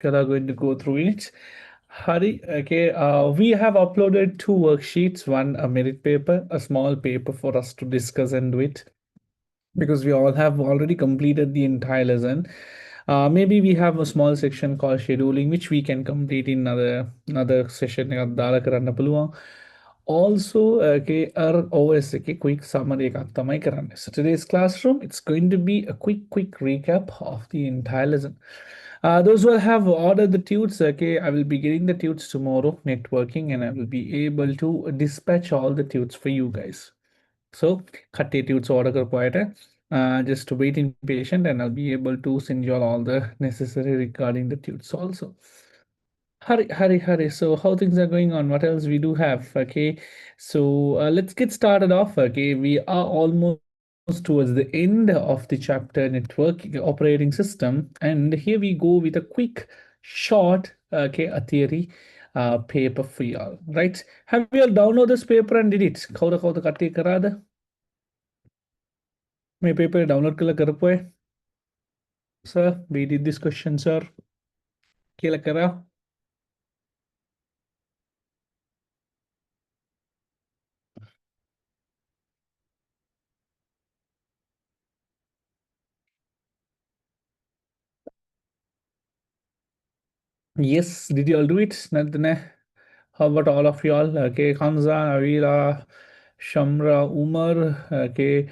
are going to go through it. Hari, okay, we have uploaded two worksheets, one a merit paper, a small paper for us to discuss and do it because we all have already completed the entire lesson. Maybe we have a small section called scheduling, which we can complete in another session. Also, okay, our OS okay, quick summary. So today's classroom, it's going to be a quick recap of the entire lesson. Those who have ordered the tudes, okay, I will be getting the tudes tomorrow, networking, and I will be able to dispatch all the tudes for you guys. So, खट्टे tudes order कर पाए थे. Just wait in patient, and I'll be able to send you all the necessary regarding the tudes also. Hurry. So, how things are going on? What else we do have? Okay, so let's get started off. Okay, we are almost towards the end of the chapter network operating system, and here we go with a quick, short, okay, a theory paper for y'all. Right? Have you all downloaded this paper and did it? Kauda katti karada. My paper download kala karapo hai. Sir, we did this question, sir. Kila kara. Yes, did you all do it? Nandane? How about all of y'all? Okay, Hamza, Avira, Shamra, Umar, okay,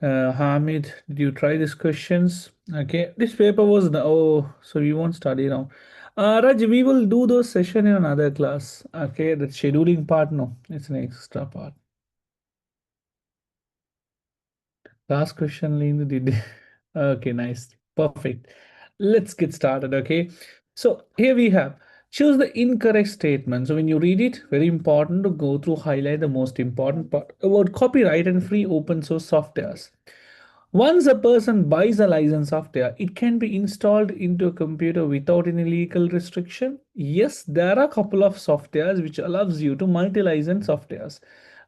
Hamid, did you try these questions? Okay, this paper was the, oh, so we won't study now. Raj, we will do those session in another class. Okay, the scheduling part, no, it's an extra part. Last question, Lynn did. Okay, nice. Perfect. Let's get started. Okay. So here we have choose the incorrect statement. So when you read it, very important to go through, highlight the most important part about copyright and free open source softwares. Once a person buys a licensed software, it can be installed into a computer without any legal restriction. Yes, there are a couple of softwares which allows you to multi-license softwares,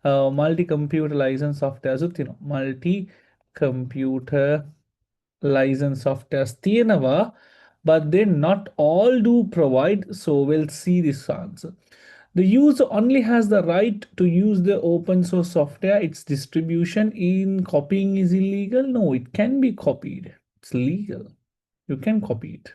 multi-computer license softwares, multi-computer license softwares තියෙනවා, but they not all do provide. So we'll see this answer. The user only has the right to use the open source software. Its distribution in copying is illegal. No, it can be copied. It's legal. You can copy it.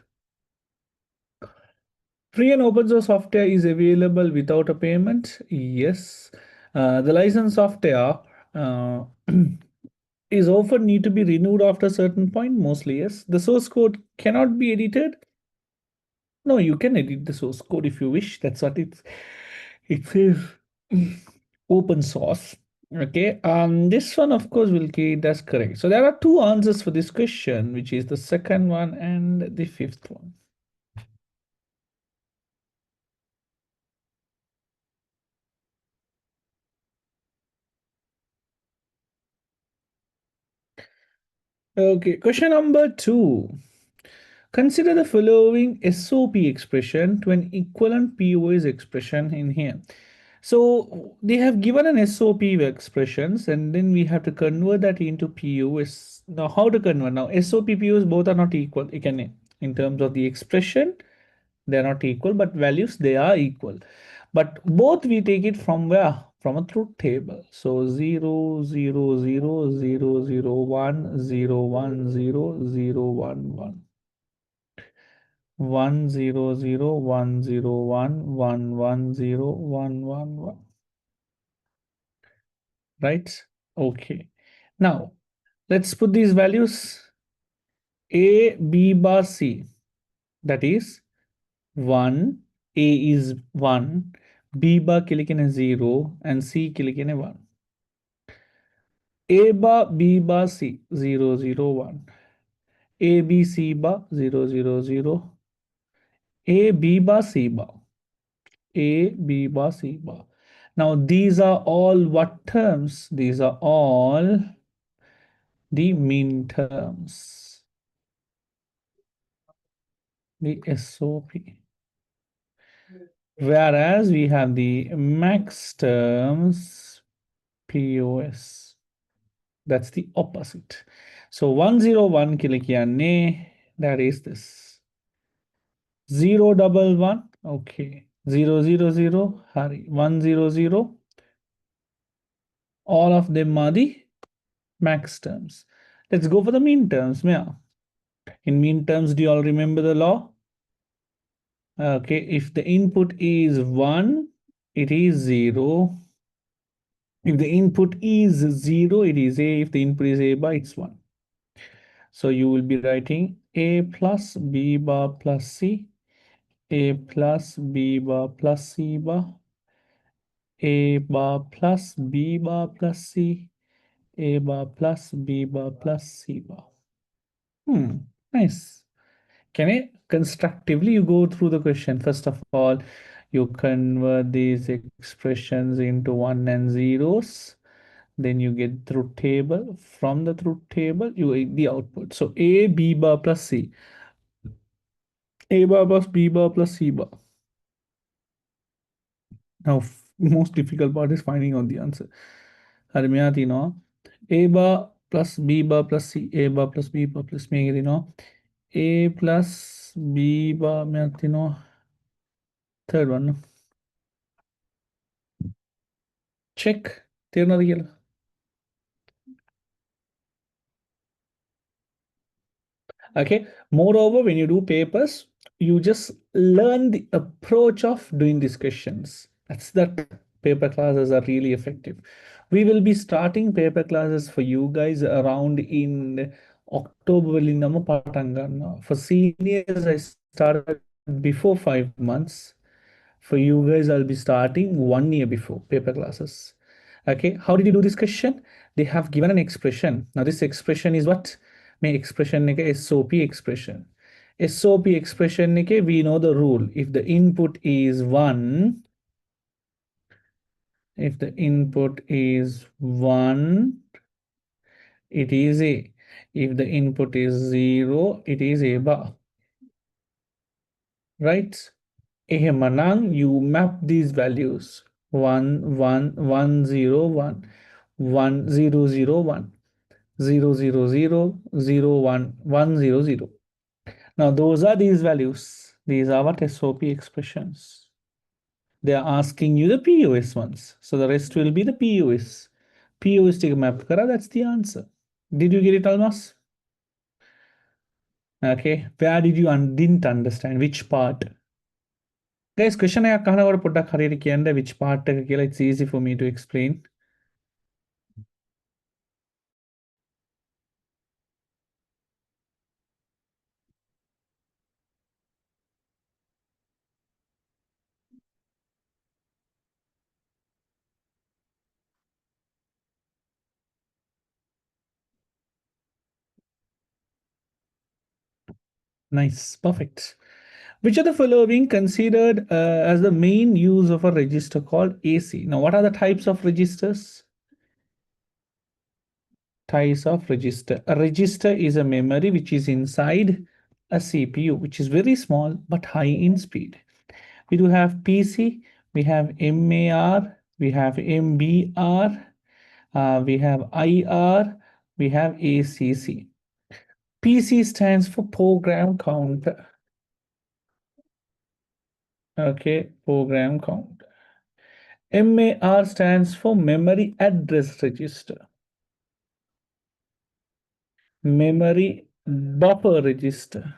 Free and open source software is available without a payment. Yes. The license software uh, is often need to be renewed after a certain point. Mostly, yes. The source code cannot be edited. No, you can edit the source code if you wish. That's what it says. Open source. Okay. This one, of course, will get that's correct. So there are two answers for this question, which is the second one and the fifth one. Okay, question number 2. Consider the following SOP expression to an equivalent POS expression in here. So they have given an SOP expressions, and then we have to convert that into POS. Now, how to convert? Now, SOP POS both are not equal. In terms of the expression, they are not equal, but values they are equal. But both we take it from where? From a truth table. So 0, 0, 0, 0, 0, 1, 0, 1, 0, 0, 1, 1. 1 0 0 1 0 1 1 1 0 1 1 1. Right? Okay. Now let's put these values A, B bar C. That is 1, A is 1, B bar kilikine 0, and C kilikine 1. A bar B bar C 0 0 1. A B C bar 0 0 0. A B bar C bar. A, B bar, C bar. Now these are all what terms? These are all the min terms, the SOP. Whereas we have the max terms, POS. That's the opposite. So 101 kilikiyanne, that is this. 011. Okay. 000. Hari. 100. All of them are the max terms. Let's go for the mean terms. Yeah. In mean terms, do you all remember the law? Okay. If the input is 1, it is 0. If the input is 0, it is A. If the input is A bar, it's 1. So you will be writing A plus B bar plus C, A plus B bar plus C bar, A bar plus B bar plus C, A bar plus B bar plus C bar. Nice. Can I constructively you go through the question? First of all, you convert these expressions into one and zeros. Then you get truth table. From the truth table, you get the output. So A, B bar plus C. A bar plus B bar plus C bar. Now, most difficult part is finding out the answer. Harmiyati no. A bar plus B bar plus C. A bar plus B bar plus me no. A plus B bar miyati no. Third one. No? Check. Tirunadiyala. Okay. Moreover, when you do papers, you just learn the approach of doing these questions. That's that paper classes are really effective. We will be starting paper classes for you guys around in October. For seniors, I started before 5 months. For you guys, I'll be starting 1 year before paper classes. Okay, how did you do this question? They have given an expression. Now, this expression is what? May expression nike SOP expression. SOP expression nike, we know the rule. If the input is 1, if the input is 1, it is A. If the input is 0, it is A bar. Right? Manang, you map these values 1 1 1 0 1 1 0 0 1 0 0 0 0 1 1 0 0. Now those are these values. These are what SOP expressions. They are asking you the POS ones. So the rest will be the POS. POS take map kara, that's the answer. Did you get it, Almas? Okay. Where did you didn't understand? Which part? Guys, question I kind of put a which part it's easy for me to explain. Nice, perfect. Which of the following considered as the main use of a register called AC? Now, what are the types of registers? Types of register. A register is a memory which is inside a CPU, which is very small but high in speed. We do have PC, we have MAR, we have MBR, we have IR, we have ACC. PC stands for program counter. Okay, program count. MAR stands for memory address register. Memory buffer register.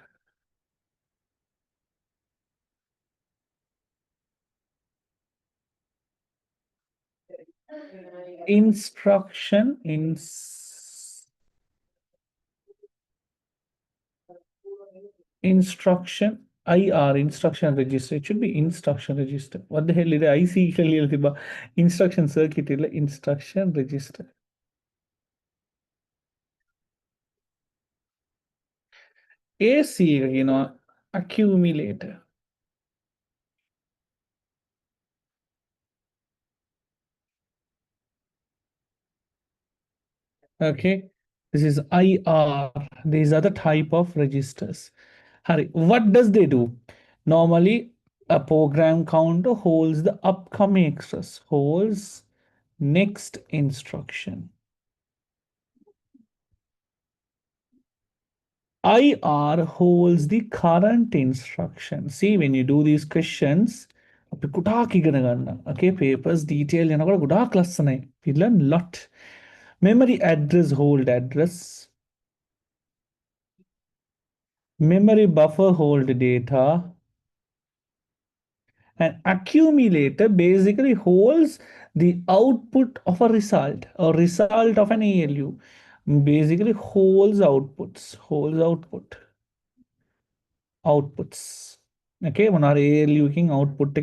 Instruction in instruction IR instruction register. It should be instruction register. What the hell is IC instruction circuit instruction register. AC, accumulator. Okay, this is IR. These are the type of registers. Hari, what does they do? Normally, a program counter holds the upcoming extras, holds next instruction. IR holds the current instruction. See, when you do these questions, okay, papers, detail, class. We learn a lot. Memory address hold address. Memory buffer hold data. An accumulator basically holds the output of a result or result of an ALU. Basically holds outputs. Okay, when our ALU king output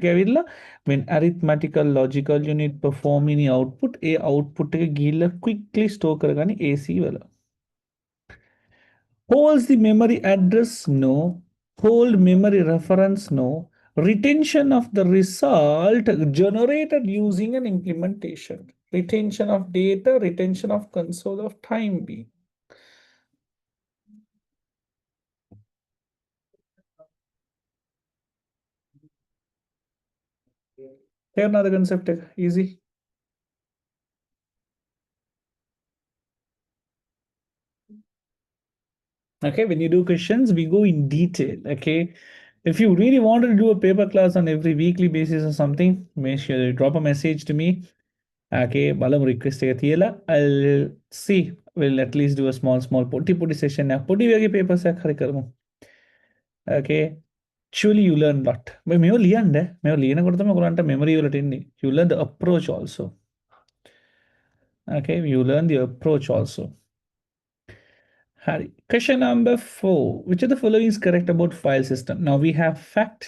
when arithmetical logical unit perform any output, a output quickly store karagani AC wala. Holds the memory address? No. Hold memory reference? No. Retention of the result generated using an implementation. Retention of data, retention of console of time being. Here now the concept easy. Okay, when you do questions, we go in detail. Okay, if you really wanted to do a paper class on every weekly basis or something, make sure you drop a message to me. Okay, balam request I'll see. We'll at least do a small putty session. Now, putty wagi paper sa okay, surely you learn lot. But me liyan de, me liyan korta me kuranta memory will attend. You learn the approach also. Okay, you learn the approach also. Harry. Question number 4. Which of the following is correct about file system? Now we have fact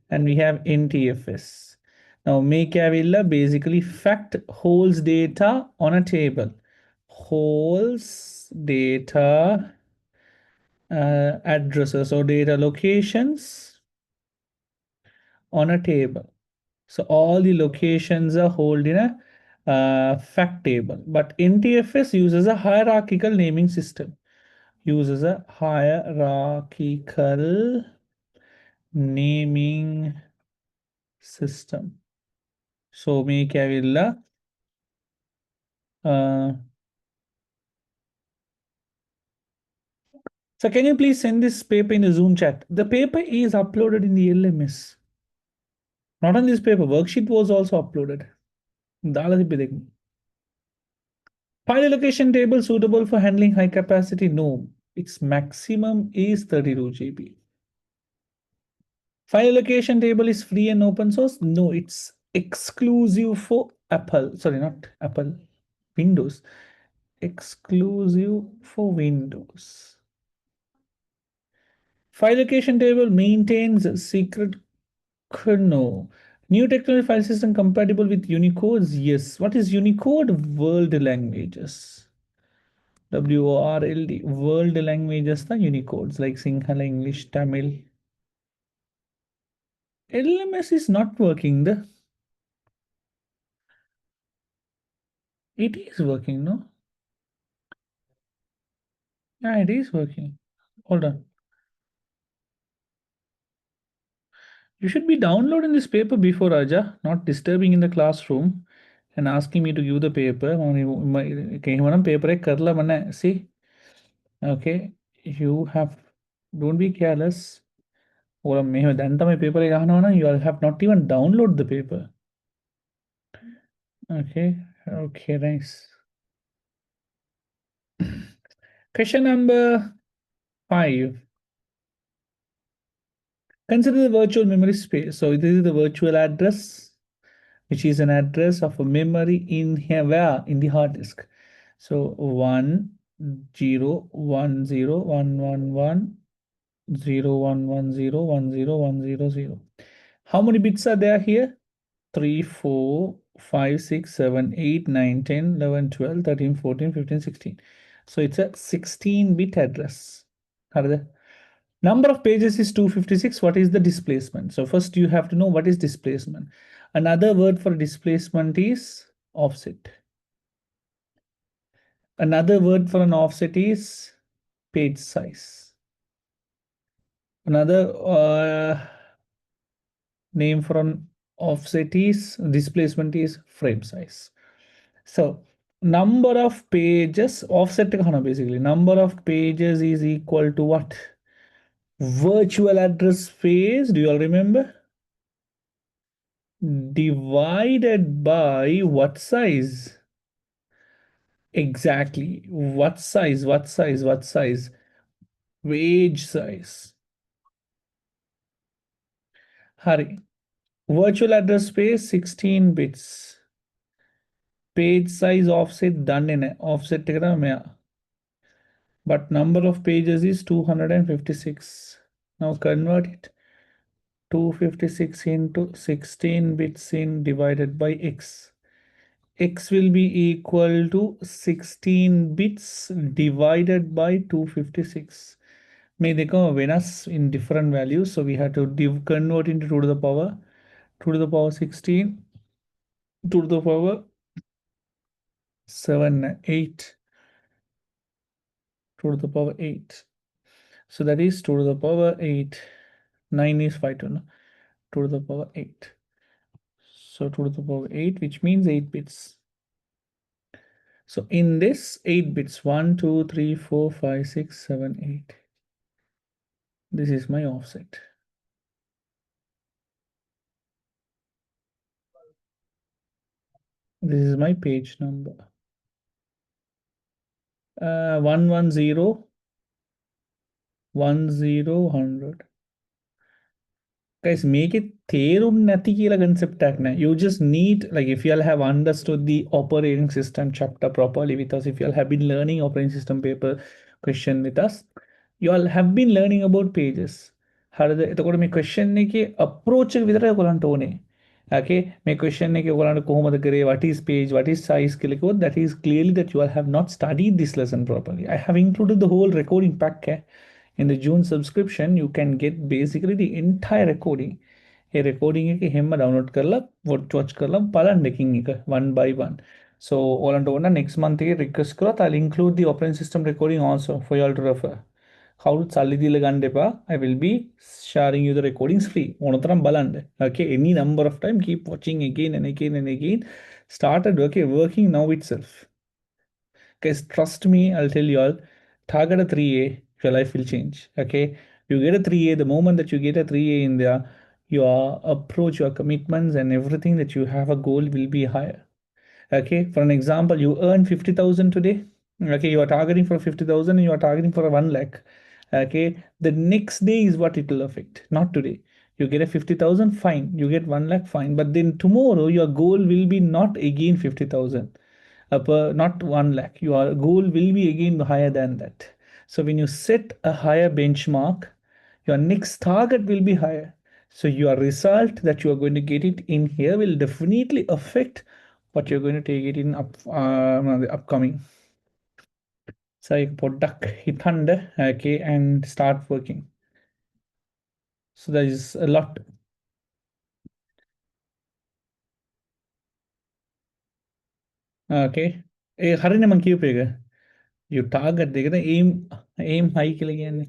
and we have NTFS. Now Machiavella basically fact holds data on a table. Holds data addresses or data locations on a table. So all the locations are held in a fact table. But NTFS uses a hierarchical naming system. Uses a hierarchical naming system. So Machiavella so can you please send this paper in the Zoom chat? The paper is uploaded in the LMS. Not on this paper. Worksheet was also uploaded. File allocation table suitable for handling high capacity? No. Its maximum is 32 GB. File allocation table is free and open source? No, it's exclusive for Apple. Sorry, not Apple. Windows. Exclusive for Windows. File allocation table maintains secret no. New technology file system compatible with Unicodes? Yes. What is Unicode? World languages. WORLD. World languages, the Unicodes like Sinhala, English, Tamil. LMS is not working. It is working, no? Yeah, it is working. Hold on. You should be downloading this paper before Raja, not disturbing in the classroom and asking me to give the paper. Paper see, okay, you have don't be careless. Or paper you have not even download the paper. Okay, okay, nice. Question number 5. Consider the virtual memory space. So this is the virtual address, which is an address of a memory in here where in the hard disk. So 1 0 1 0 1 1 1 0 1 1 0 1 0 1 0 0. How many bits are there here? 3 4 5 6 7 8 9 10 11 12 13 14 15 16. So it's a 16-bit address. Number of pages is 256. What is the displacement? So first you have to know what is displacement. Another word for displacement is offset. Another word for an offset is page size. Another name for an offset is displacement is frame size. So Number of pages offset basically. Number of pages is equal to what? Virtual address space. Do you all remember? Divided by what size? Exactly. What size? What size? What size? Page size. Hurry. Virtual address space 16 bits. Page size offset done in offset but number of pages is 256. Now convert it. 256 into 16 bits in divided by x. X will be equal to 16 bits divided by 256. May they come Venus in different values, so we have to convert into 2 to the power 16, 2 to the power 7, 8, 2 to the power 8. So that is 2 to the power 8. 9 is 5 to 2 to the power 8. So 2 to the power 8, which means 8 bits. So in this 8 bits, 1, 2, 3, 4, 5, 6, 7, 8. This is my offset. This is my page number. 110, 100. Guys, make it therum nati kila concept akna. You just need, like, if you all have understood the operating system chapter properly with us, if you all have been learning operating system paper question with us, you all have been learning about pages. හරිද? එතකොට මේ question එකේ approach එක විතරයි ඔයගොල්ලන්ට ඕනේ. Okay, මේ question එකේ ඔයගොල්ලන්ට කොහොමද කරේ, what is page, what is size කියලා කිව්වොත්, that is clearly that you all have not studied this lesson properly. I have included the whole recording pack. In the June subscription, you can get basically the entire recording. A recording එක හැම download කරලා watch කරලා බලන්න එකින් එක one by one. So ඕලන්ට ඕන next month එකේ request කරොත් I'll include the operating system recording also for you all to refer. කවුරුත් සල්ලි දීලා ගන්න එපා. I will be sharing you the recordings free. ඕනතරම් බලන්න. Okay, any number of time keep watching again and again and again. Started working now itself. Guys, trust me, I'll tell you all, target a 3A, your life will change. Okay, you get a 3A, the moment that you get a 3A in there, your approach, your commitments, and everything that you have a goal will be higher. Okay, for an example, you earn 50,000 today. Okay, you are targeting for 50,000 and you are targeting for a 1 lakh. Okay, the next day is what it will affect, not today. You get a 50,000, fine. You get 1 lakh, fine. But then tomorrow, your goal will be not again 50,000, not 1 lakh. Your goal will be again higher than that. So when you set a higher benchmark, your next target will be higher. So your result that you are going to get it in here will definitely affect what you're going to take it in the upcoming. So you product hit under, okay, and start working. So there is a lot. Okay. හරිනේ මං කියපු එක. You target දෙකද aim high කියලා කියන්නේ.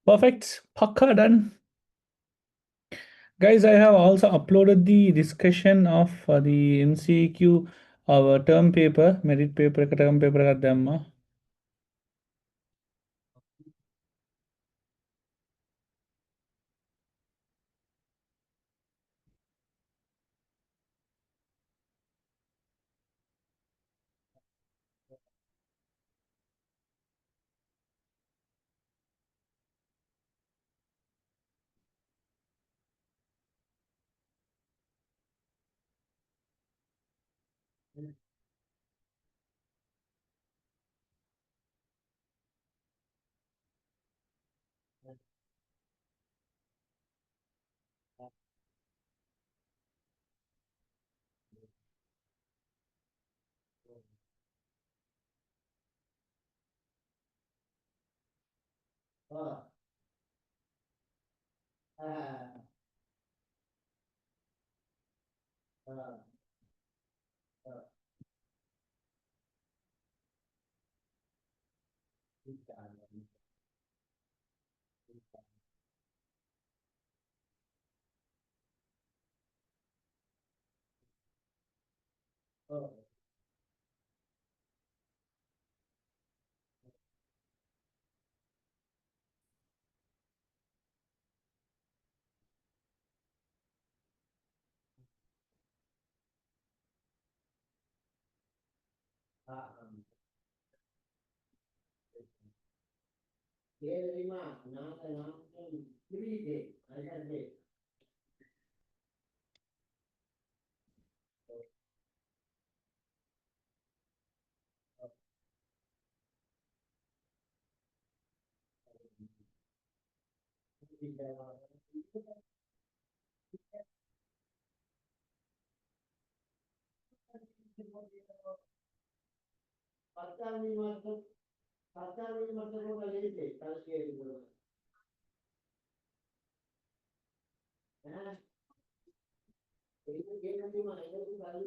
Perfect. Pakka done. Guys, I have also uploaded the discussion of the MCQ, our term paper, merit paper, term paper එකක් දැම්මා.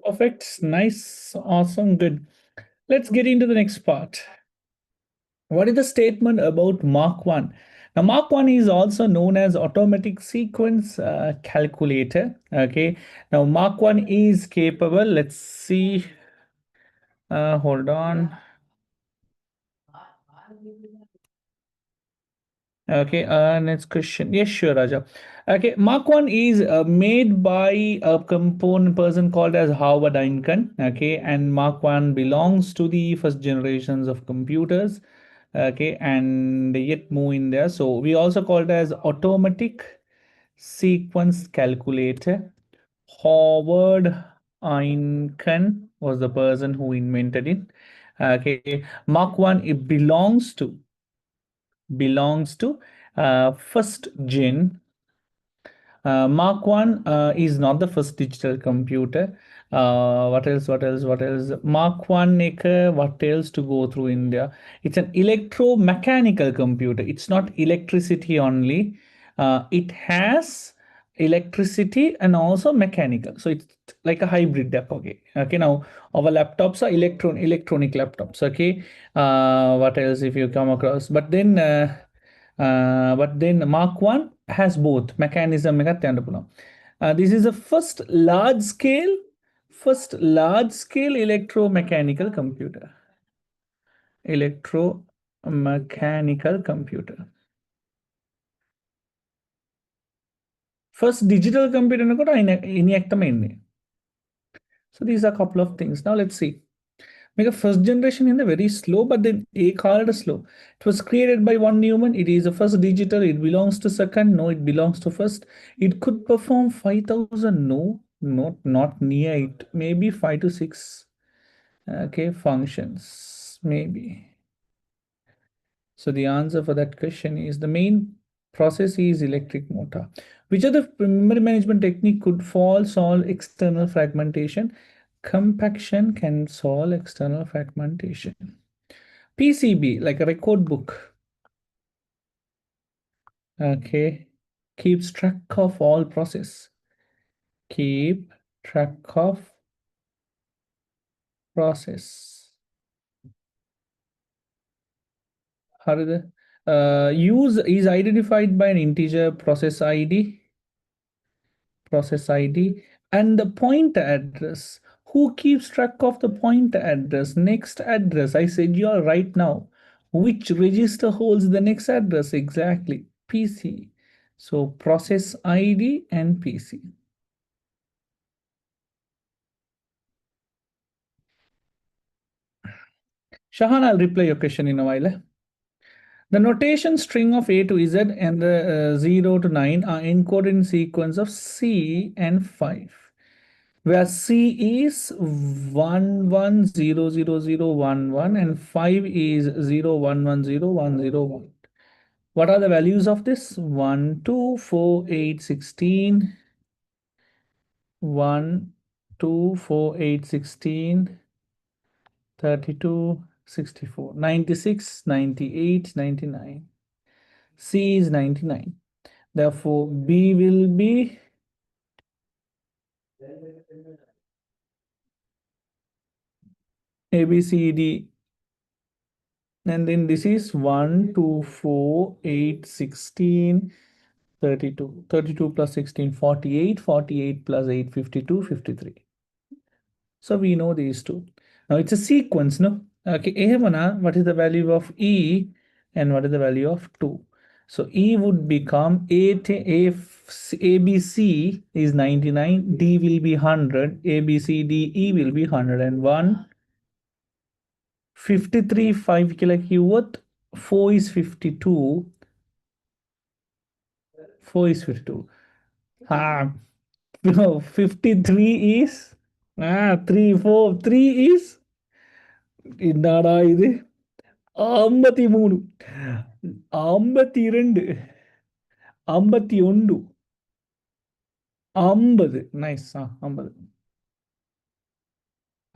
Perfect. Nice. Awesome. Good. Let's get into the next part. What is the statement about Mark 1? Now, Mark 1 is also known as automatic sequence calculator. Okay. Now, Mark 1 is capable. Let's see. Hold on. Okay, next question. Yes, sure, Raja. Okay, Mark 1 is made by a component person called as Howard Einstein. Okay, and Mark 1 belongs to the first generations of computers. Okay, and yet move in there. So we also call it as automatic sequence calculator. Howard Einstein was the person who invented it. Okay, Mark 1 it belongs to first gen. Mark 1 is not the first digital computer. What else? What else? What else? Mark 1 what else to go through India? It's an electromechanical computer. It's not electricity only. It has electricity and also mechanical. So it's like a hybrid deck. Okay. Okay. Now our laptops are electronic laptops. Okay. What else if you come across? But then Mark 1 has both mechanism. This is the first large scale electromechanical computer. Electromechanical computer. First digital computer కూడా ఇని అర్థమైంది. So these are a couple of things. Now let's see. Make a first generation in the very slow, but then a called slow. It was created by one human. It is a first digital. It belongs to second. No, it belongs to first. It could perform 5,000. No, not near it. Maybe 5 to 6. Okay, functions. Maybe. So the answer for that question is the main process is electric motor. Which other memory management technique could solve external fragmentation? Compaction can solve external fragmentation. PCB, like a record book. Okay. Keeps track of all process. Keep track of process. How did the use is identified by an integer process ID and the pointer address. Who keeps track of the pointer address? Next address. I said you are right now. Which register holds the next address? Exactly. PC. So process ID and PC. Shahan, I'll reply your question in a while. The notation string of A to Z and the 0 to 9 are encoded in sequence of C and 5. Where C is 11000011 and 5 is 01101001. What are the values of this? 1, 2, 4, 8, 16. 1, 2, 4, 8, 16. 32, 64, 96, 98, 99. C is 99. Therefore, B will be A, B, C, D. And then this is 1, 2, 4, 8, 16, 32. 32 plus 16, 48. 48 plus 8, 52, 53. So we know these two. Now it's a sequence, no? Okay, what is the value of E and what is the value of 2? So E would become ABC is 99, D will be 100, A, B, C, D, E will be 101. 53 5 kilowatt, 4 is 52, 4 is 52. Ah, no, 53 is 3 4 3 is என்னடா இது 53 52 51 50 nice 50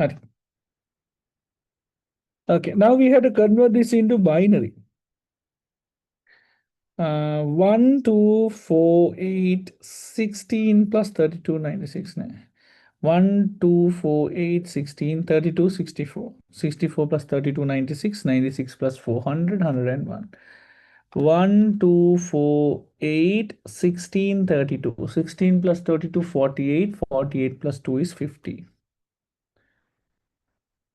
okay. Okay, now we have to convert this into binary. 1 2 4 8 16 plus 32 96 1 2 4 8 16 32 64 64 plus 32 96 96 plus 400 101 1 2 4 8 16 32 16 plus 32 48 48 plus 2 is 50.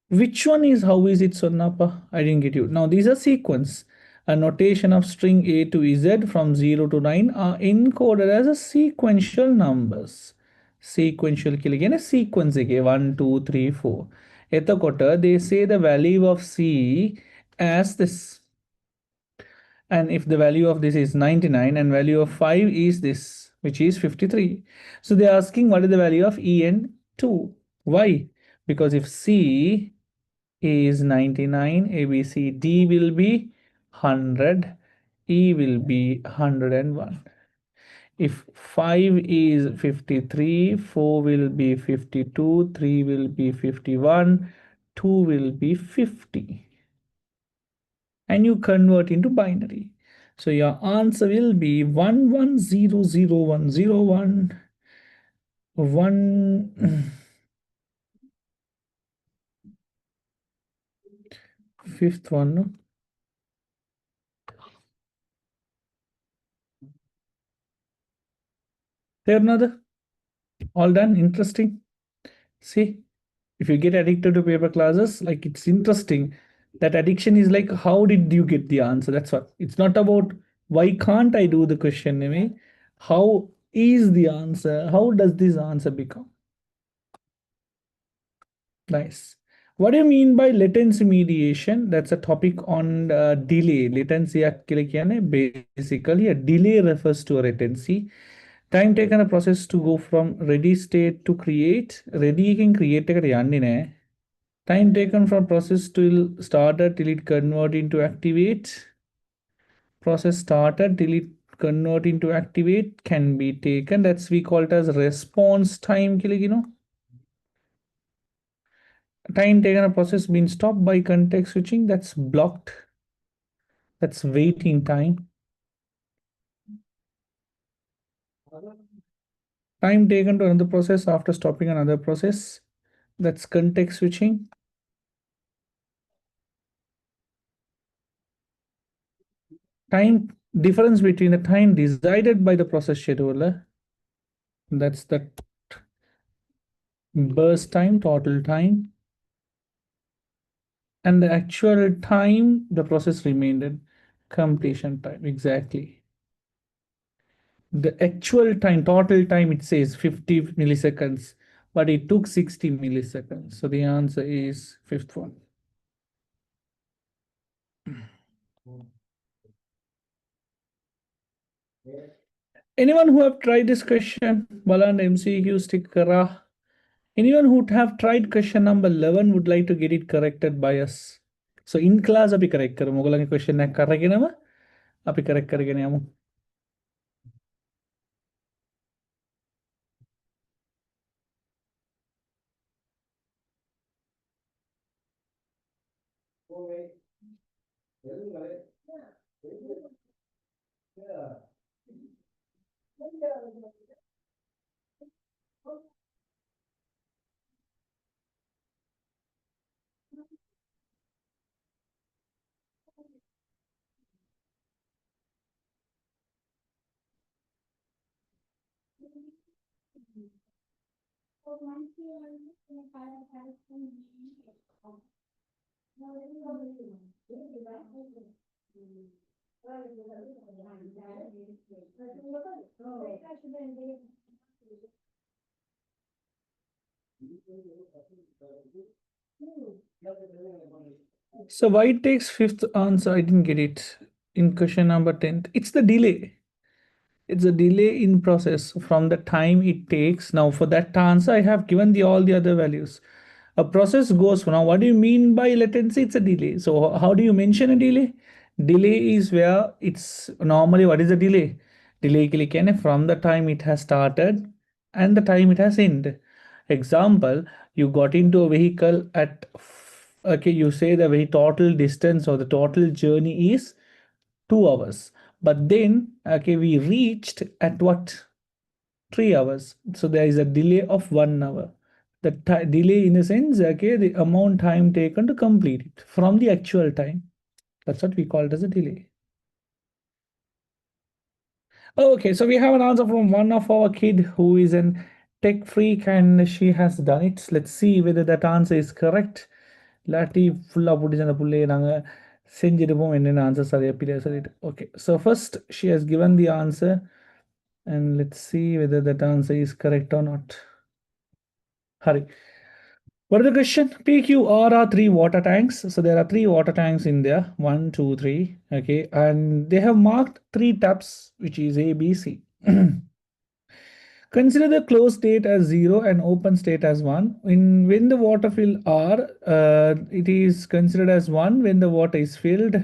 Which one is, how is it, Sonnappa? I didn't get you. Now, these are sequence. A notation of string A to Z from 0 to 9 are encoded as a sequential numbers. Sequential killing sequence again 1, 2, 3, 4. Etakota, they say the value of C as this. And if the value of this is 99 and value of 5 is this, which is 53. So they're asking what is the value of E and 2. Why? Because if C is 99, ABCD will be 100, E will be 101. If 5 is 53, 4 will be 52, 3 will be 51, 2 will be 50. And you convert into binary. So your answer will be 11000101 1 fifth one. There another. All done. Interesting. See, if you get addicted to paper classes, like it's interesting. That addiction is like, how did you get the answer? That's what. It's not about why can't I do the question, Nimi. How is the answer? How does this answer become? Nice. What do you mean by latency mediation? That's a topic on delay. Latency basically a delay refers to a latency. Time taken a process to go from ready state to create. Ready can create a time taken from process to started till it convert into activate. Process started till it convert into activate can be taken. That's we call it as response time. Time taken a process being stopped by context switching. That's blocked. That's waiting time. Time taken to another process after stopping another process. That's context switching. Time difference between the time decided by the process scheduler. That's the burst time, total time. And the actual time the process remained in, completion time. Exactly. The actual time, total time, it says 50 milliseconds, but it took 60 milliseconds. So the answer is fifth one. Anyone who have tried this question, Balan MCQ sticker. Anyone who have tried question number 11 would like to get it corrected by us. So in class अभी correct करो मोगला के question ना कर रहे ना मैं अभी correct करके नहीं आमू. So why it takes fifth answer? I didn't get it in question number 10. It's the delay. It's a delay in process from the time it takes. Now for that answer, I have given the all the other values. A process goes now. What do you mean by latency? It's a delay. So how do you mention a delay? Delay is where it's normally what is the delay? Delay from the time it has started and the time it has ended. Example, you got into a vehicle at okay, you say the very total distance or the total journey is 2 hours, but then okay, we reached at what, 3 hours, so there is a delay of 1 hour. The delay in a sense, okay, the amount time taken to complete it from the actual time, that's what we call it as a delay. Okay, so we have an answer from one of our kid who is an tech freak and she has done it. Let's see whether that answer is correct. இல்லாட்டி ஃபுல்லாக பிடிச்சி அந்த பிள்ளையை நாங்கள் செஞ்சிருப்போம் என்னென்ன answers அதை எப்படி சொல்லிட்டு. Okay, so first she has given the answer and let's see whether that answer is correct or not. Hurry. What is the question? PQR are three water tanks. So there are three water tanks in there. One, two, three. Okay, and they have marked three taps, which is A, B, C. Consider the closed state as 0 and open state as 1. When the water fill R, it is considered as 1 when the water is filled.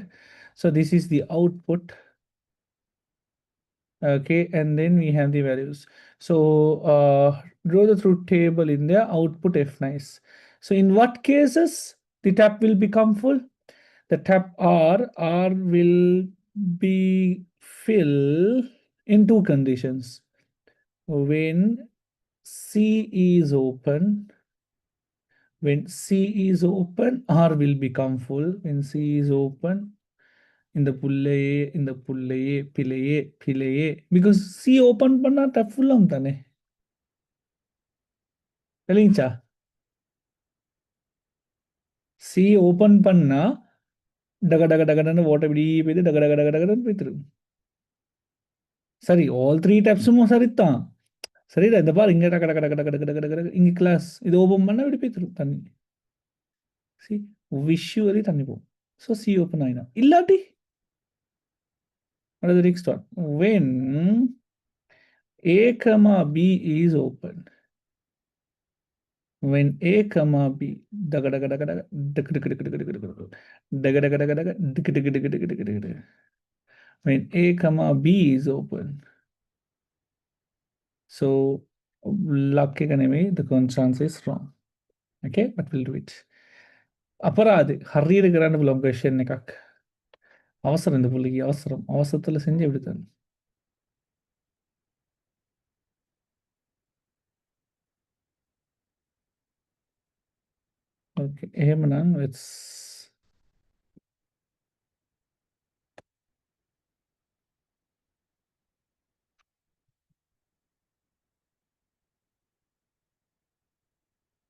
So this is the output. Okay, and then we have the values. So draw the truth table in there, output F nice. So in what cases the tap will become full? The tap R will be fill in two conditions. When C is open, R will become full. When C is open, in the pullaye, because C open panna tap full antane. Telincha. C open panna daga daga daga daga water bidi pede daga daga daga daga pitru. Sorry, all three taps mo sarita. Sorry, the bar inga daga daga daga daga daga daga in class. Ido open panna bidi pitru tani. See, visually tani po. So C open aina. Illati. What is the next one? When A comma B is open. When A comma B daga daga daga daga daga daga daga daga daga daga daga daga daga. When A comma B is open. So luck the conscience is wrong. Okay, but we'll do it. அப்புறம் ஹரி இருக்கிறான்னு புள்ள question கக் அவசரம் இந்த புள்ளிக்கு அவசரத்துல செஞ்சு எப்படித்தான். Okay, එහෙමනම් let's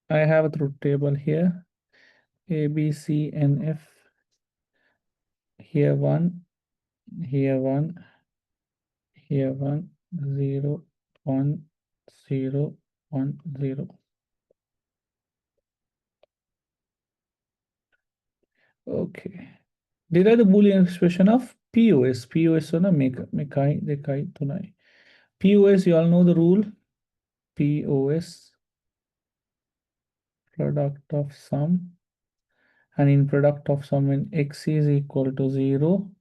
I have a truth table here. A, B, C, and F. Here one, here one, here 1, 0, 1, 0, 1, 0. Okay. Derive the Boolean expression of POS. POS on a mekai dekai tunai. POS, you all know the rule. POS, product of sum. And in product of sum, when x is equal to 0,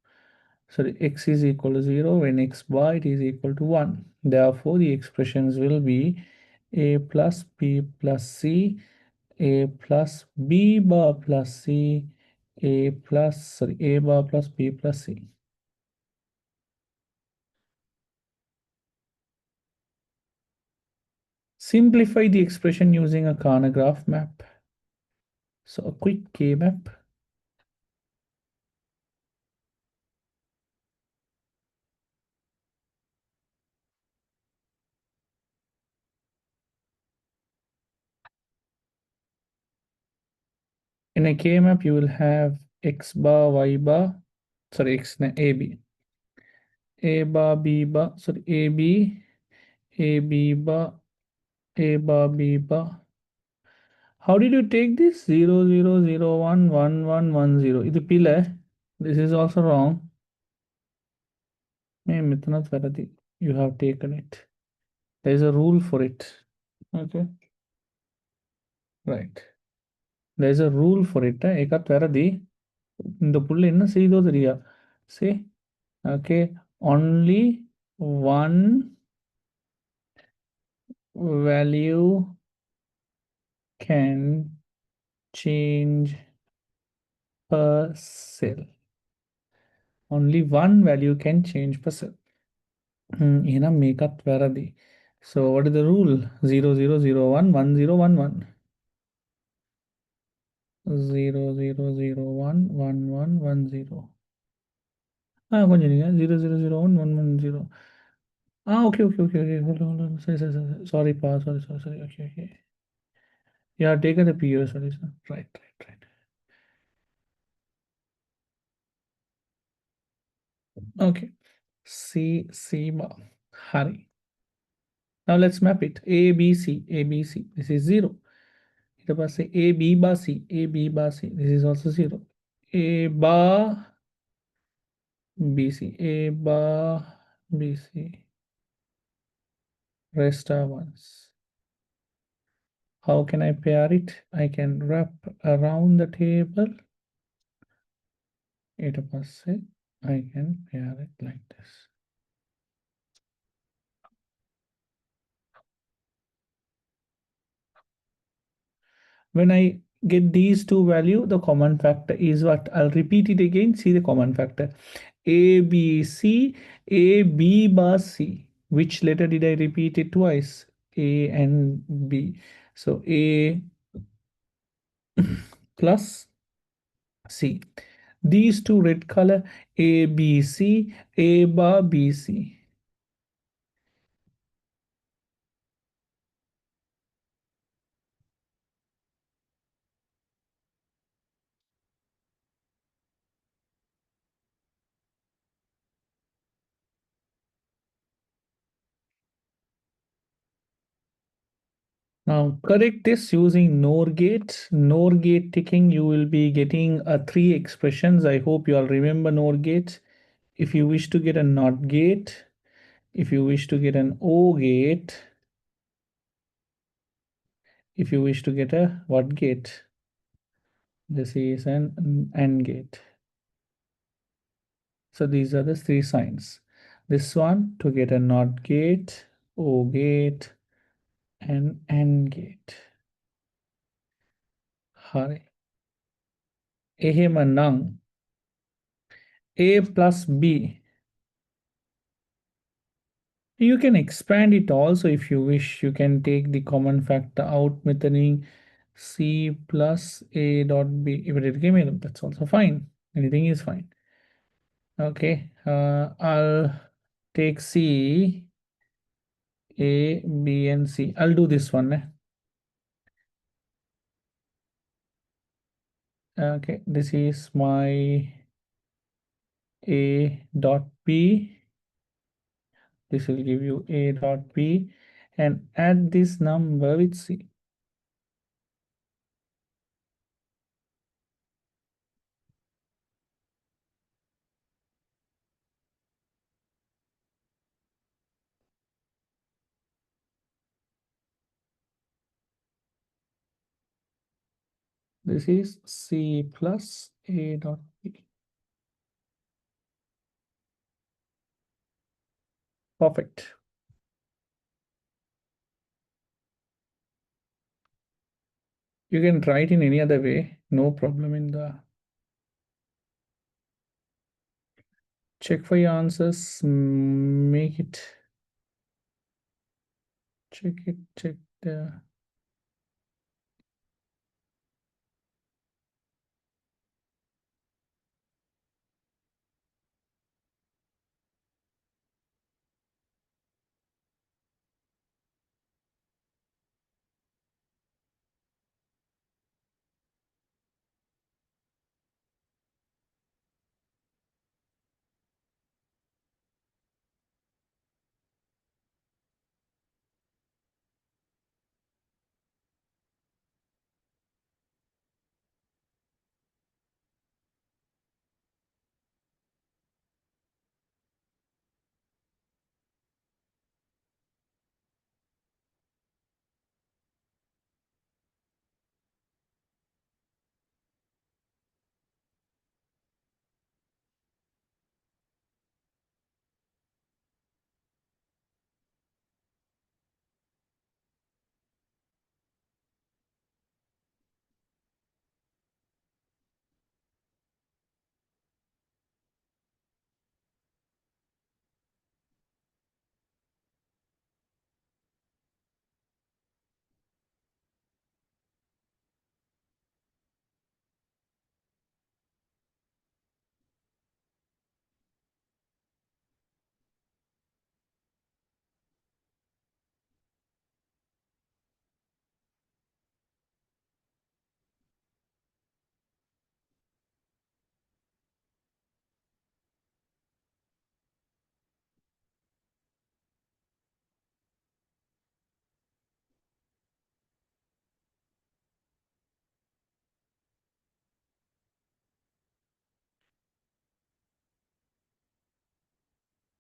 sorry, x is equal to 0, when x bar it is equal to 1. Therefore, the expressions will be a plus b plus c, a plus b bar plus c, a bar plus b plus c. Simplify the expression using a Kana graph map. So a quick K map. In a K map, you will have x bar, y bar, sorry, x a b, a bar, b bar, sorry, a b bar, a bar, b bar. How did you take this? 0, 0, 0, 1, 1, 1, 1, 0. This pile. This is also wrong. You have taken it. There is a rule for it. Okay. Right. There is a rule for it. Ekat varadi. இந்த புள்ள என்ன செய்தோ தெரியா? See? Okay. Only one value can change per cell. Only one value can change per cell. Ena make up varadi. So what is the rule? 0, 0, 0, 1, 1, 0, 1, 1. 0, 0, 0, 1, 1, 1, 1, 0. கொஞ்சம் இருங்க. 0, 0, 0, 1, 1, 1, 0. Okay, okay, okay, okay. Hold on, hold on. Sorry, sorry, sorry. Sorry, pa. Sorry, sorry, sorry. Okay, okay. Yeah, taken the PO. Sorry, sir. Right, right, right. Okay. Seema. Hari. Now let's map it. A, B, C, A, B, C. This is 0. It was say A, B, bar, C, A, B, bar, C. This is also 0. A bar, B, C, A bar, B, C. Rest are ones. How can I pair it? I can wrap around the table. It was say I can pair it like this. When I get these two value, the common factor is what? I'll repeat it again. See the common factor. A, B, C, A, B bar C. Which letter did I repeat it twice? A and B. So A plus C. These two red color, A, B, C, A bar, B, C. Now correct this using NOR gate. NOR gate ticking, you will be getting three expressions. I hope you all remember NOR gate. If you wish to get a NOT gate, if you wish to get an O gate, if you wish to get a what gate? This is an AND gate. So these are the three signs. This one to get a NOT gate, O gate, and AND gate. Hari. Ehemanang. A plus B. You can expand it also if you wish. You can take the common factor out, meaning C plus A dot B. If it gave me, that's also fine. Anything is fine. Okay, I'll take C, A, B, and C. I'll do this one. Okay, this is my A dot B. This will give you A dot B, and add this number with C. This is C plus A dot B. Perfect. You can try it in any other way. No problem in the check for your answers. Make it. Check it. Check the.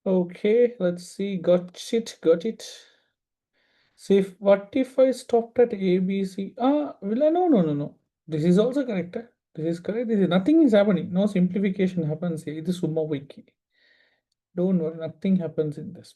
Okay, let's see. Got it, got it. See, what if I stopped at A, B, C? No, no, no, no. This is also correct. This is correct. Nothing is happening. No simplification happens here. This is Summa Wiki. Don't worry, nothing happens in this.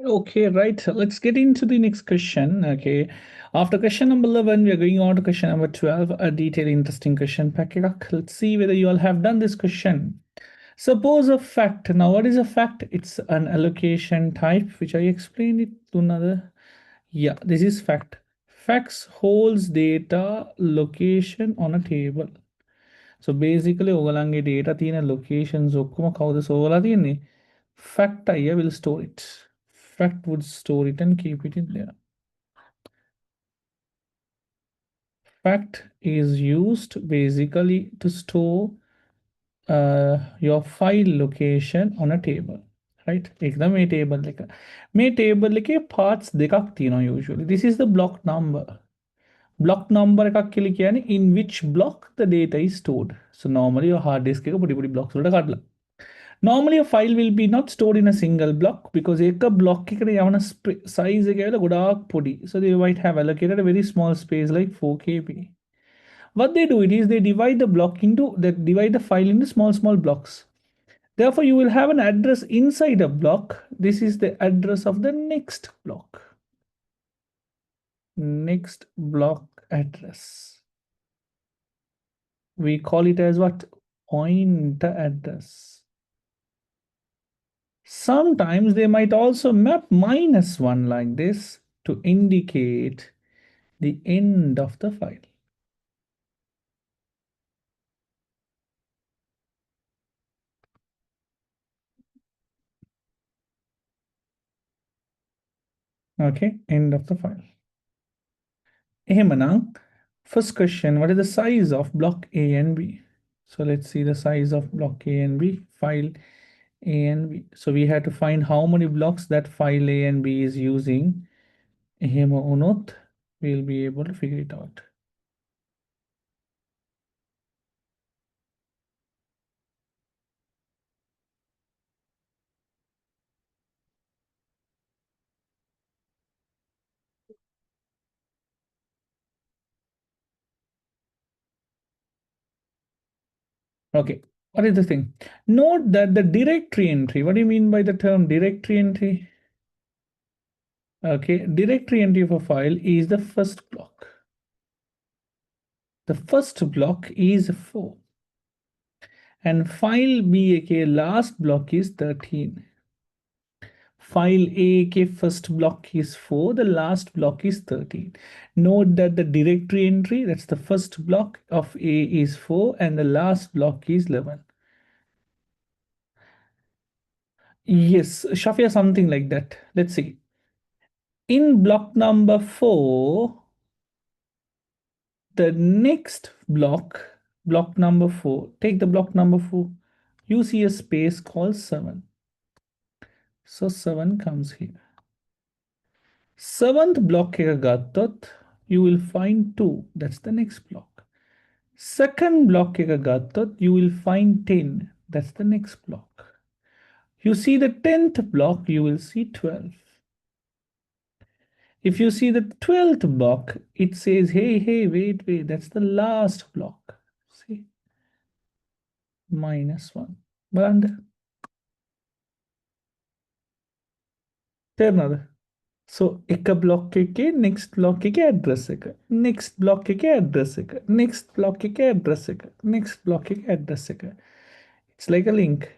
Okay, right. Let's get into the next question. Okay. After question number 11, we are going on to question number 12, a detailed, interesting question packet. Let's see whether you all have done this question. Suppose a fact. Now, what is a fact? It's an allocation type, which I explained it to another. Yeah, this is fact. Facts holds data location on a table. So basically, ඔයගලන්ගේ data තියෙන locations ඔක්කොම කවුද සොවලා තියෙන්නේ? Fact I will store it. Fact would store it and keep it in there. Fact is used basically to store your file location on a table. Right? एकदम මේ table එක. මේ table එකේ parts දෙකක් තියෙනවා usually. This is the block number. Block number එකක් කියලා කියන්නේ in which block the data is stored. So normally your hard disk එක පොඩි පොඩි blocks වලට කඩලා. Normally a file will be not stored in a single block because එක block එකට යවන size එක ඇවිල්ලා ගොඩාක් පොඩි. So they might have allocated a very small space like 4 KB. What they do it is they divide the block into divide the file into small blocks. Therefore, you will have an address inside a block. This is the address of the next block. Next block address. We call it as what? Pointer address. Sometimes they might also map -1 like this to indicate the end of the file. Okay, end of the file. Hey Manang, first question, what is the size of block A and B? So let's see the size of block A and B, file A and B. So we have to find how many blocks that file A and B is using. Hema Unot, we'll be able to figure it out. Okay, what is the thing? Note that the directory entry, what do you mean by the term directory entry? Okay, directory entry of a file is the first block. The first block is 4. And file B, okay, last block is 13. File A, okay, first block is 4, the last block is 13. Note that the directory entry, that's the first block of A is 4 and the last block is 11. Yes, Shafia, something like that. Let's see. In block number 4, the next block number 4, take the block number 4, you see a space called 7. So 7 comes here. Seventh block got, you will find 2. That's the next block. Second block got, you will find 10. That's the next block. You see the 10th block, you will see 12. If you see the 12th block, it says, hey, wait, that's the last block. See, -1. But another. So, एक block के next block के address है, next block के address है, next block के address है, next block के address है. It's like a link.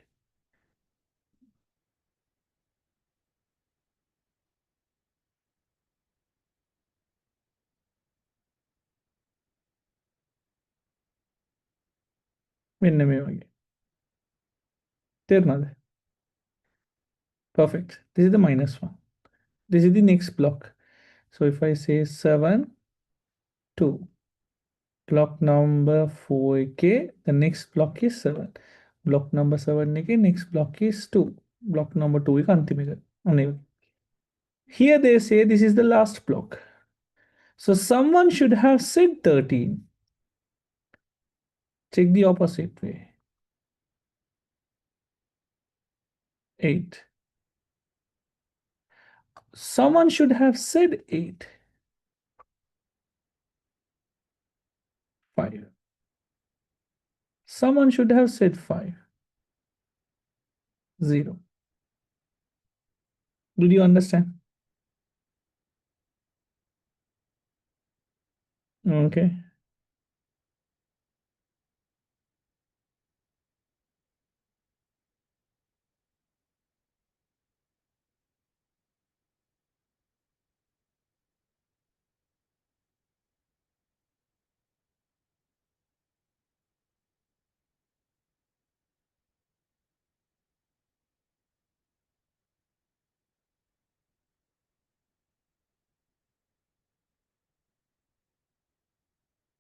Perfect. This is the -1. This is the next block. So if I say 7, 2, block number 4k, the next block is 7. Block number 7 के next block is 2. Block number 2 is अंतिम. Here they say this is the last block. So someone should have said 13. Check the opposite way. 8. Someone should have said 8. 5. Someone should have said 5. 0. Did you understand? Okay.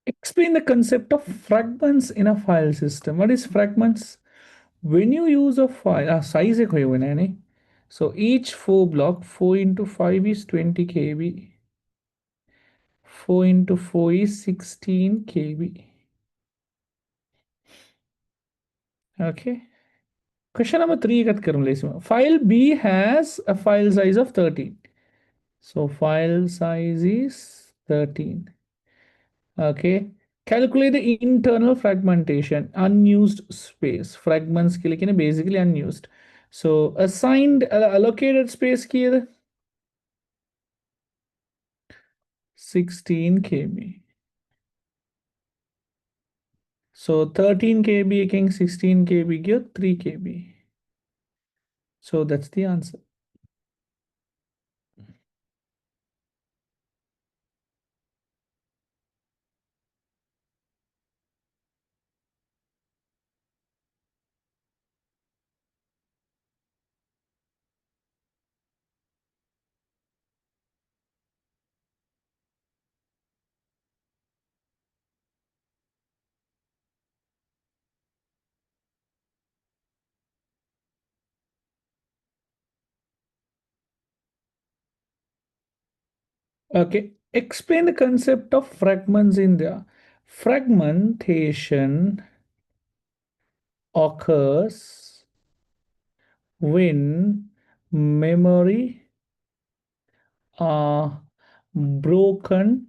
Explain the concept of fragments in a file system. What is fragments? When you use a file, size एक होगा ना नहीं? So each 4 block, 4 into 5 is 20 KB. 4 into 4 is 16 KB. Okay. Question number 3 kat karum le file B has a file size of 13. So file size is 13. Okay. Calculate the internal fragmentation, unused space. Fragments के लिए basically unused. So assigned allocated space here 16 KB. So 13 KB king 16 KB give 3 KB. So that's the answer. Okay, explain the concept of fragments in there. Fragmentation occurs when memory are broken,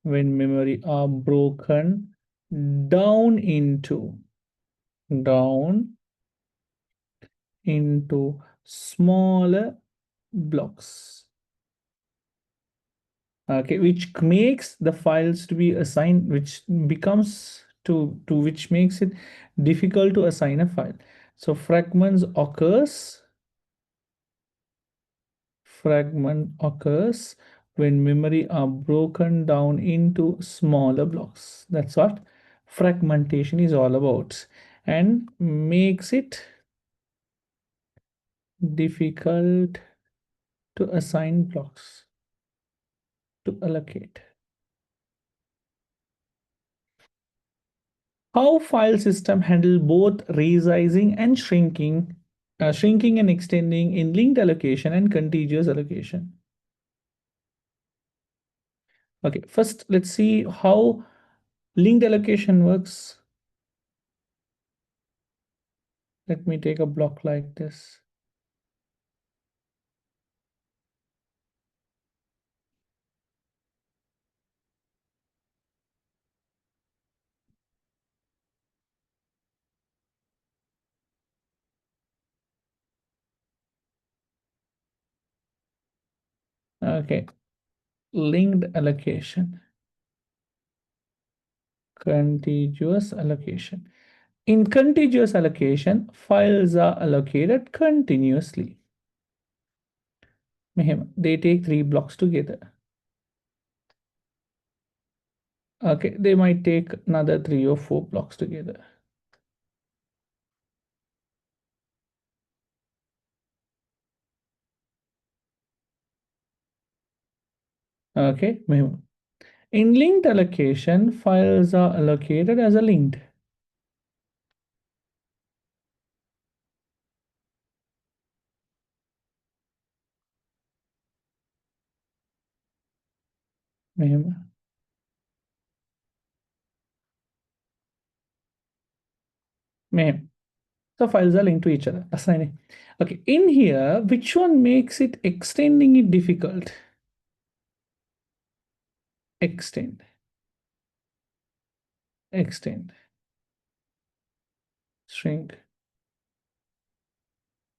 down down into smaller blocks. Okay, which makes the files to be assigned, which becomes to which makes it difficult to assign a file. So fragment occurs when memory are broken down into smaller blocks. That's what fragmentation is all about, and makes it difficult to assign blocks to allocate. How file system handle both resizing and shrinking and extending in linked allocation and contiguous allocation. Okay, first let's see how linked allocation works. Let me take a block like this. Okay, linked allocation, contiguous allocation. In contiguous allocation, files are allocated continuously. They take 3 blocks together. Okay, they might take another 3 or 4 blocks together. Okay, in linked allocation, files are allocated as a linked. So files are linked to each other. Assigning. Okay, in here, which one makes it extending it difficult? Extend, extend, shrink,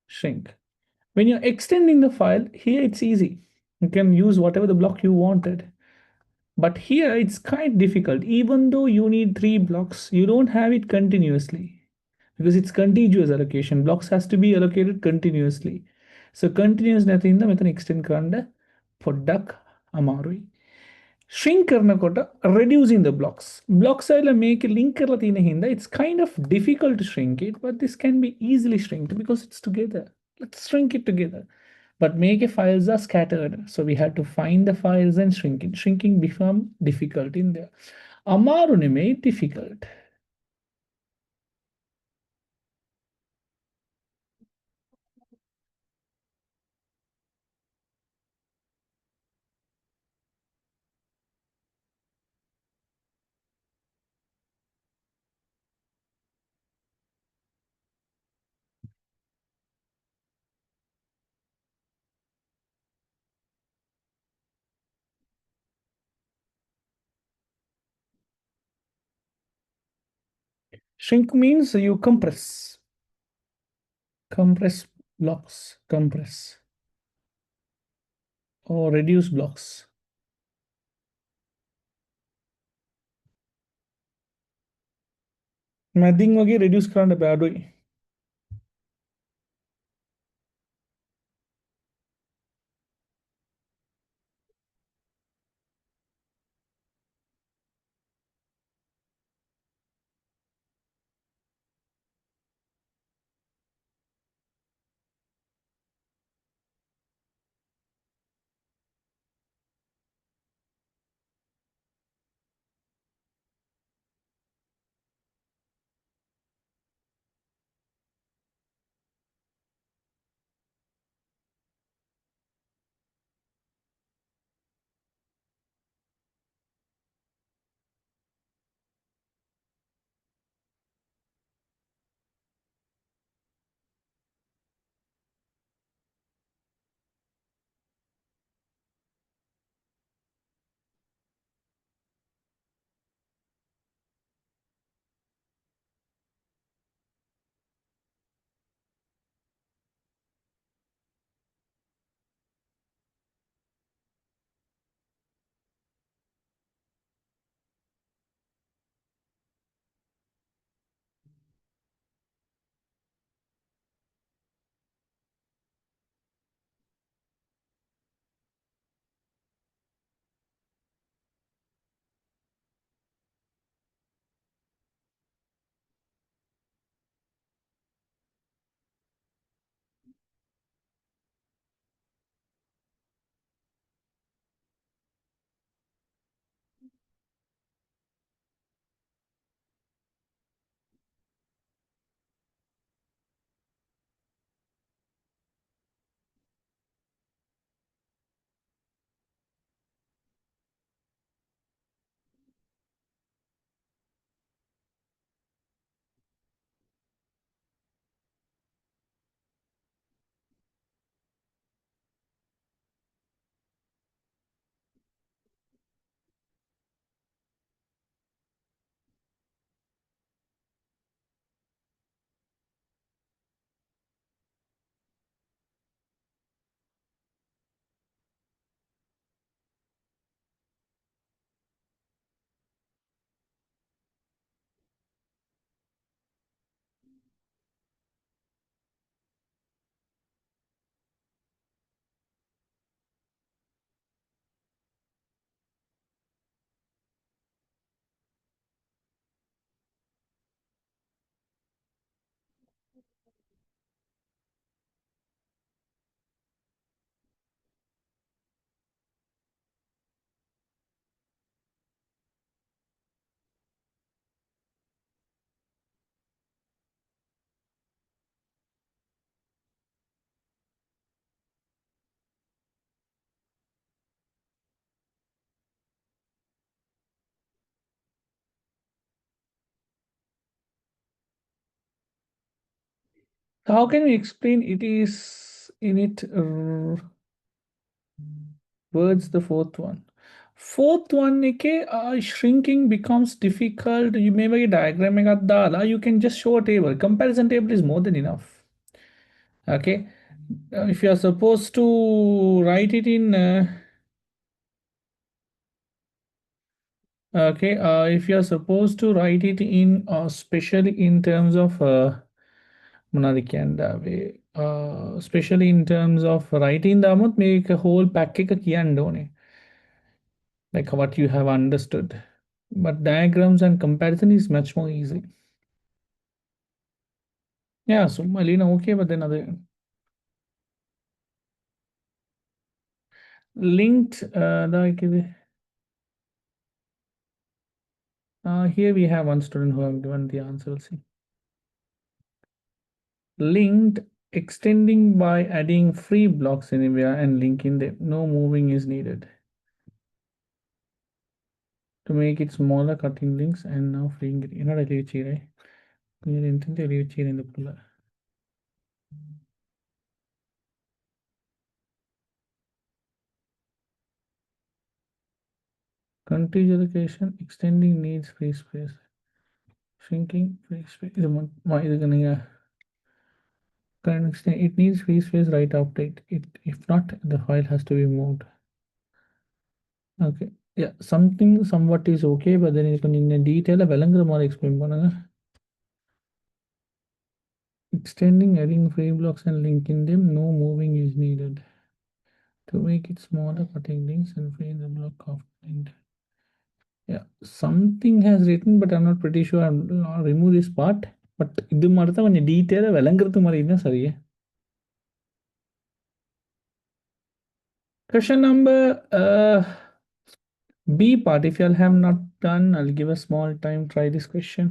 shrink. When you're extending the file, here it's easy. You can use whatever the block you wanted. But here it's quite difficult. Even though you need 3 blocks, you don't have it continuously because it's contiguous allocation. Blocks has to be allocated continuously. So continuous nothing the method extend kanda product amarui. Shrink karna kota reducing the blocks. Blocks are make link karla hinda. It's kind of difficult to shrink it, but this can be easily shrinked because it's together. Let's shrink it together. But make a files are scattered. So we have to find the files and shrink it. Shrinking become difficult in there. Amarunime difficult. Shrink means you compress. Compress blocks. Compress. Or reduce blocks. Nothing wage reduce karanda badoi. How can we explain it is in it words the fourth one? Fourth one, okay, shrinking becomes difficult. You may be diagramming at the you can just show a table. Comparison table is more than enough. Okay, if you are supposed to write it in okay, if you are supposed to write it in especially in terms of especially in terms of writing the amount make a whole package like what you have understood, but diagrams and comparison is much more easy. Yeah, so Malina, okay, but then other linked here we have one student who have given the answer. We'll see. Linked extending by adding free blocks anywhere and linking them. No moving is needed. To make it smaller, cutting links and now freeing it. Not a right? In the puller. Country education extending needs free space. Shrinking free space. It needs free space right update. If not, the file has to be moved. Okay. Yeah, something somewhat is okay, but then you can in detail explain extending, adding free blocks and linking them. No moving is needed. To make it smaller, cutting links and free the block of linked. Yeah, something has written, but I'm not pretty sure. I'll remove this part. But இது மாதிரி தான் கொஞ்சம் டீட்டெயிலாக விளங்குறது மாதிரி தான் சரியே. Question number B part. If you all have not done, I'll give a small time. Try this question.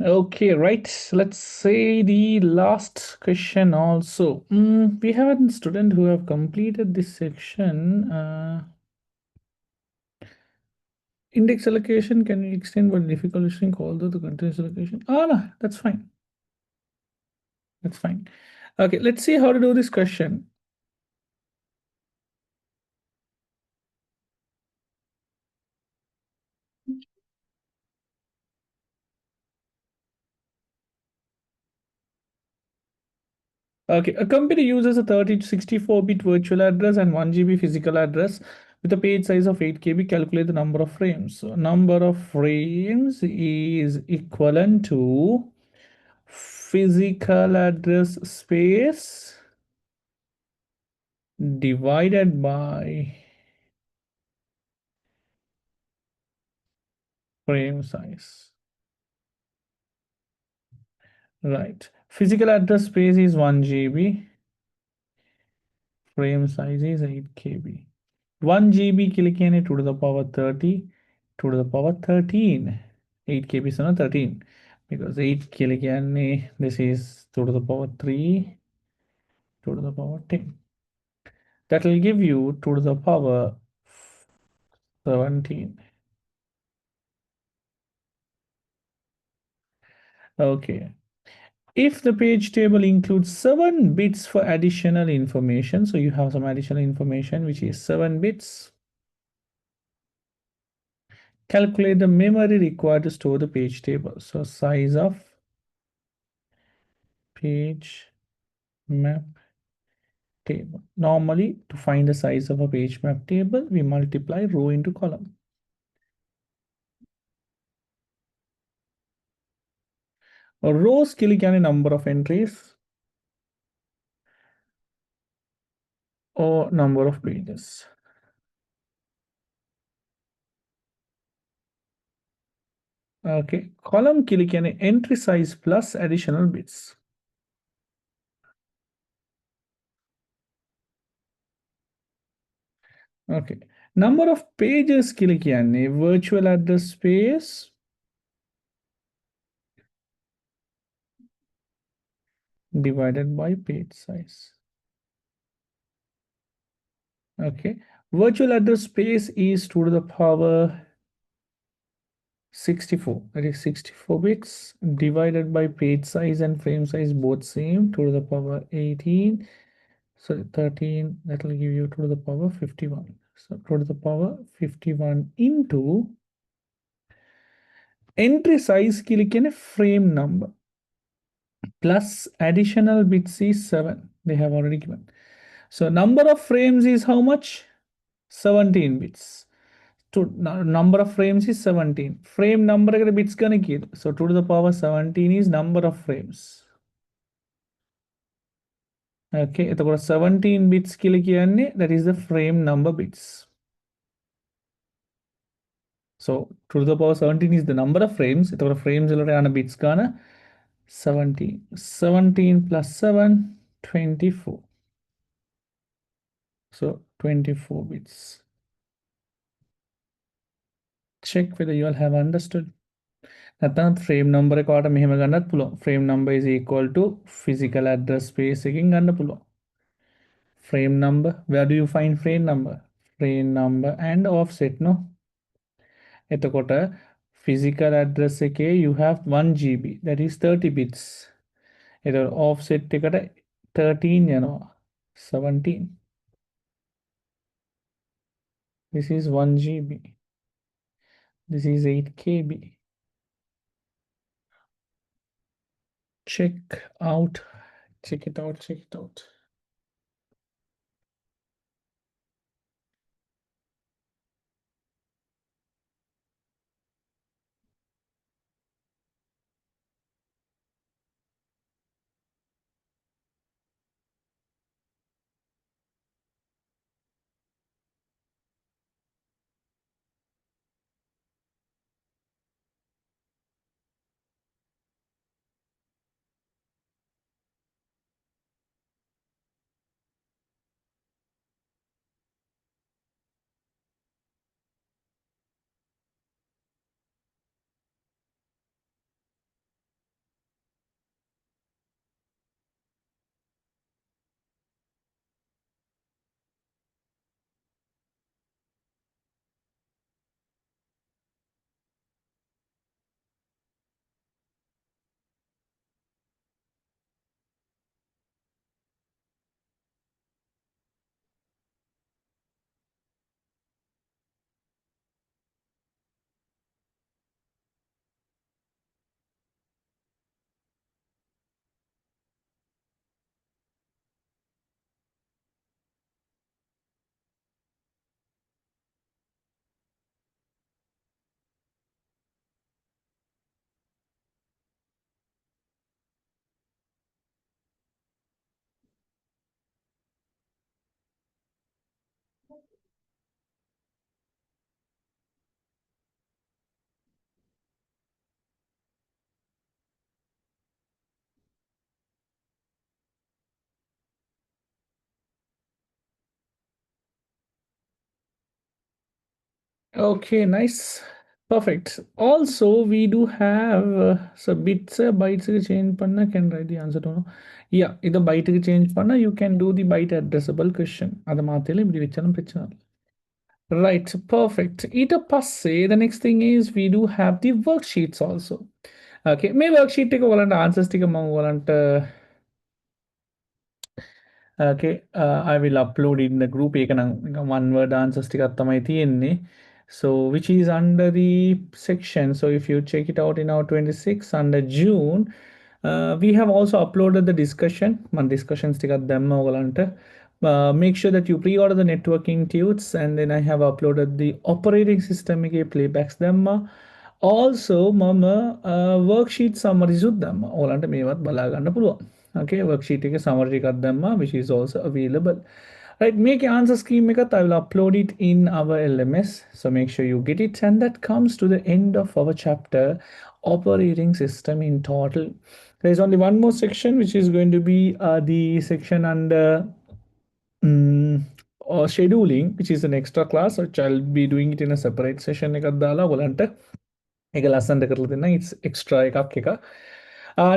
Okay, right. Let's say the last question also. We have a student who have completed this section. Index allocation can be extend but difficult to shrink although the continuous allocation. Ah, no, that's fine. That's fine. Okay, let's see how to do this question. Okay, a company uses a 30 to 64-bit virtual address and 1 GB physical address with a page size of 8 KB. Calculate the number of frames. So number of frames is equivalent to physical address space divided by frame size. Right. Physical address space is 1 GB. Frame size is 8 KB. 1 GB kilikane 2 to the power 30, 2 to the power 13. 8 KB is not 13 because 8 kilikane, this is 2 to the power 3, 2 to the power 10. That will give you 2 to the power 17. Okay. If the page table includes 7 bits for additional information, so you have some additional information which is 7 bits, calculate the memory required to store the page table. So size of page map table. Normally, to find the size of a page map table, we multiply row into column. A row skill can a number of entries or number of pages. Okay, column kill can entry size plus additional bits. Okay, number of pages kill can a virtual address space divided by page size. Okay, virtual address space is 2 to the power 64, that is 64 bits divided by page size and frame size both same, 2 to the power 18, so 13, that will give you 2 to the power 51. So 2 to the power 51 into entry size click in a frame number plus additional bits is 7, they have already given. So number of frames is how much? 17 bits. To number of frames is 17. Frame number agar bits kanikid. So 2 to the power 17 is number of frames. Okay, etakora 17 bits kilikiyanne, that is the frame number bits. So 2 to the power 17 is the number of frames. Etakora frames ilana bits kana 17. 17 plus 7, 24. So 24 bits. Check whether you all have understood. නැත්නම් frame number එකකට මෙහෙම ගන්නත් පුළුවන්. Frame number is equal to physical address space එකකින් ගන්න පුළුවන්. Frame number, where do you find frame number? Frame number and offset, no? එතකොට physical address එකේ you have 1 GB, that is 30 bits. එතකොට offset එකට 13 යනවා. 17. This is 1 GB. This is 8 KB. Check out. Check it out. Check it out. Okay, nice. Perfect. Also, we do have so bits bytes change panna can write the answer to no. Yeah, either byte change panna, you can do the byte addressable question. அது மாத்தில இப்படி வச்சாலும் பிரச்சனை இல்ல. Right, perfect. Ita passe, the next thing is we do have the worksheets also. Okay, may worksheet take a volunteer answers take a volunteer. Okay, I will upload it in the group. You can one word answers so which is under the section. So if you check it out in our 26 under June, we have also uploaded the discussion. One discussion stick at them make sure that you pre-order the networking tunes, and then I have uploaded the operating system playbacks them. Also, mama worksheet summary them. All under me what balaganda pulwa. Okay, worksheet summary which is also available. Right, make your answer scheme make I will upload it in our LMS. So make sure you get it. And that comes to the end of our chapter, operating system in total. There's only one more section, which is going to be the section under or scheduling, which is an extra class, which I'll be doing it in a separate session. It's extra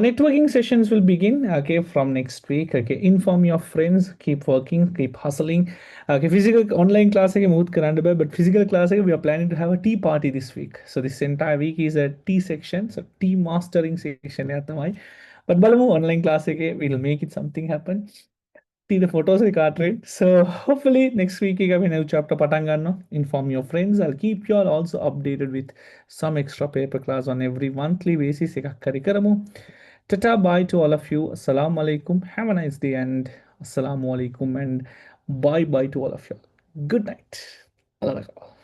networking sessions will begin okay from next week. Okay, inform your friends, keep working, keep hustling. Okay, physical online class but physical class we are planning to have a tea party this week. So this entire week is a tea section, so tea mastering section. But balamu online class we'll make it something happen. See the photos card, right? So hopefully next week you have a new chapter patangano. Inform your friends. I'll keep you all also updated with some extra paper class on every monthly basis. Tata bye to all of you. Assalamu alaikum. Have a nice day and assalamu alaikum and bye bye to all of you. Good night. Allah